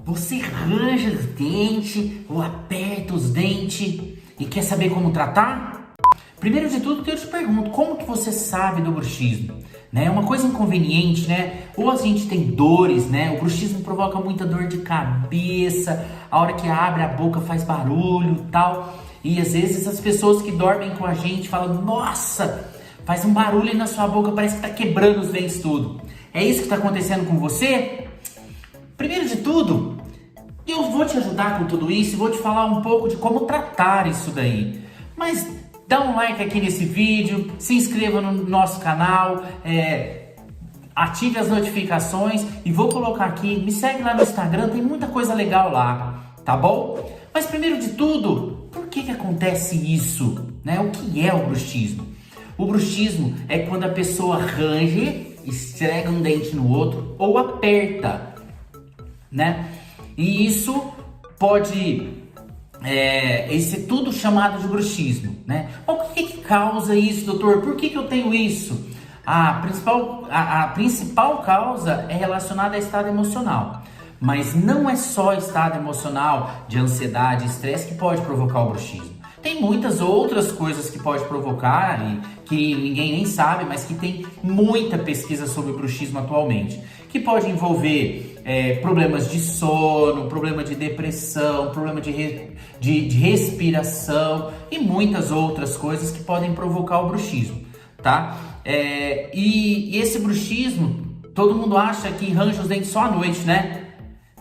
Você arranja os dentes ou aperta os dentes e quer saber como tratar? Primeiro de tudo, eu te pergunto, como que você sabe do bruxismo? É uma coisa inconveniente, né? Ou a gente tem dores, né? O bruxismo provoca muita dor de cabeça, a hora que abre a boca faz barulho e tal. E às vezes as pessoas que dormem com a gente falam, nossa, faz um barulho aí na sua boca, parece que tá quebrando os dentes tudo. É isso que tá acontecendo com você? Primeiro de tudo, eu vou te ajudar com tudo isso e vou te falar um pouco de como tratar isso daí. Mas dá um like aqui nesse vídeo, se inscreva no nosso canal, ative as notificações e vou colocar aqui, me segue lá no Instagram, tem muita coisa legal lá, tá bom? Mas primeiro de tudo, por que acontece isso? O que é o bruxismo? O bruxismo é quando a pessoa range, esfrega um dente no outro ou aperta, E isso pode esse é tudo chamado de bruxismo, O que causa isso, doutor? Por que eu tenho isso? A principal causa é relacionada a estado emocional. Mas não é só estado emocional de ansiedade e estresse que pode provocar o bruxismo. Tem muitas outras coisas que pode provocar e que ninguém nem sabe, mas que tem muita pesquisa sobre o bruxismo atualmente. Que pode envolver problemas de sono, problema de depressão, problema de respiração e muitas outras coisas que podem provocar o bruxismo, tá? E esse bruxismo, todo mundo acha que arranja os dentes só à noite,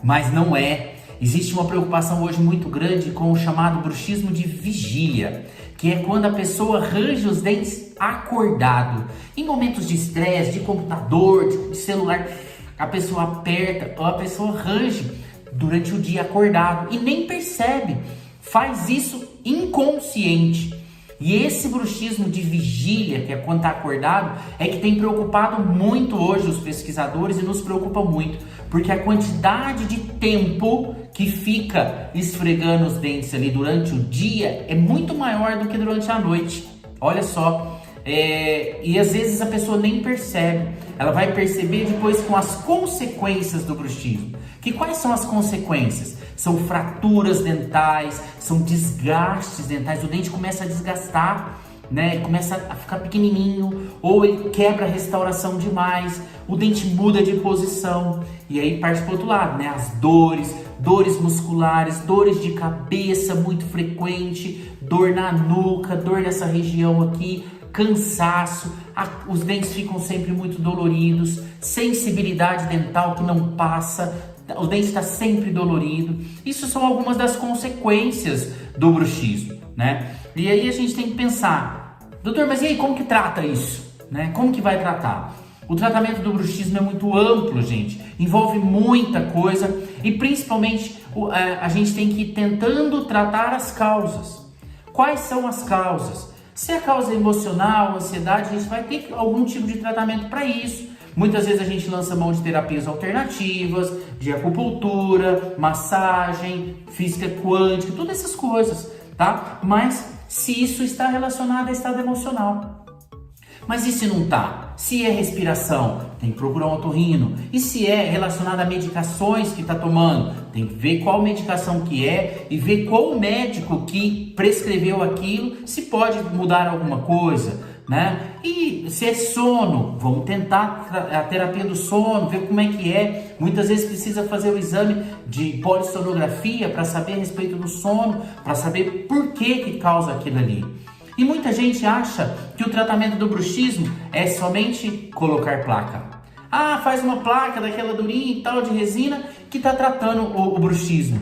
Mas não é. Existe uma preocupação hoje muito grande com o chamado bruxismo de vigília, que é quando a pessoa arranja os dentes acordado. Em momentos de estresse, de computador, de celular, a pessoa aperta ou a pessoa arranja durante o dia acordado e nem percebe. Faz isso inconsciente. E esse bruxismo de vigília, que é quando está acordado, é que tem preocupado muito hoje os pesquisadores e nos preocupa muito, porque a quantidade de tempo que fica esfregando os dentes ali durante o dia é muito maior do que durante a noite. Olha só, e às vezes a pessoa nem percebe, ela vai perceber depois com as consequências do bruxismo. Quais são as consequências? São fraturas dentais, são desgastes dentais, o dente começa a desgastar, começa a ficar pequenininho, ou ele quebra a restauração demais, o dente muda de posição, e aí parte para o outro lado, as dores musculares, dores de cabeça muito frequente, dor na nuca, dor nessa região aqui, cansaço, os dentes ficam sempre muito doloridos, sensibilidade dental que não passa, o dente está sempre dolorido. Isso são algumas das consequências do bruxismo, E aí a gente tem que pensar, doutor, mas e aí como que trata isso? Como que vai tratar? O tratamento do bruxismo é muito amplo, gente. Envolve muita coisa e principalmente a gente tem que ir tentando tratar as causas. Quais são as causas? Se a causa é emocional, ansiedade, a gente vai ter algum tipo de tratamento para isso. Muitas vezes a gente lança mão de terapias alternativas, de acupuntura, massagem, física quântica, todas essas coisas, tá? Mas se isso está relacionado a estado emocional. Mas e se não tá? Se é respiração, tem que procurar um otorrino. E se é relacionado a medicações que está tomando, tem que ver qual medicação que é e ver qual médico que prescreveu aquilo, se pode mudar alguma coisa, E se é sono, vamos tentar a terapia do sono, ver como é que é. Muitas vezes precisa fazer o exame de polissonografia para saber a respeito do sono, para saber por que causa aquilo ali. E muita gente acha que o tratamento do bruxismo é somente colocar placa. Faz uma placa daquela durinha e tal de resina que está tratando o bruxismo.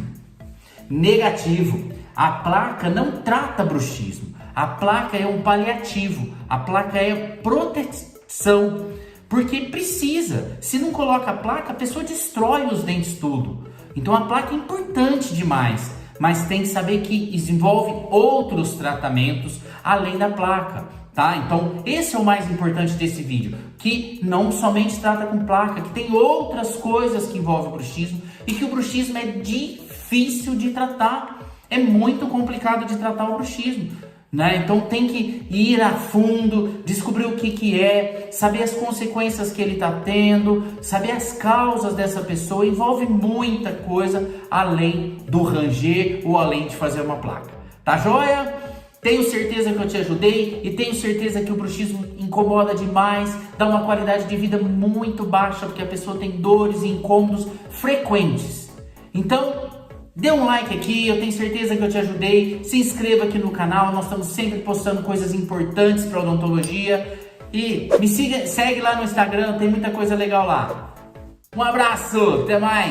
Negativo. A placa não trata bruxismo. A placa é um paliativo. A placa é proteção. Porque precisa. Se não coloca a placa, a pessoa destrói os dentes tudo. Então a placa é importante demais. Mas tem que saber que desenvolve outros tratamentos além da placa, tá? Então esse é o mais importante desse vídeo, que não somente trata com placa, que tem outras coisas que envolvem o bruxismo e que o bruxismo é difícil de tratar, é muito complicado de tratar o bruxismo, né? Então tem que ir a fundo, descobrir o que é, saber as consequências que ele está tendo, saber as causas dessa pessoa. Envolve muita coisa além do ranger ou além de fazer uma placa. Tá joia? Tenho certeza que eu te ajudei e tenho certeza que o bruxismo incomoda demais, dá uma qualidade de vida muito baixa porque a pessoa tem dores e incômodos frequentes. Então, dê um like aqui, eu tenho certeza que eu te ajudei. Se inscreva aqui no canal, nós estamos sempre postando coisas importantes para odontologia. E me segue lá no Instagram, tem muita coisa legal lá. Um abraço, até mais!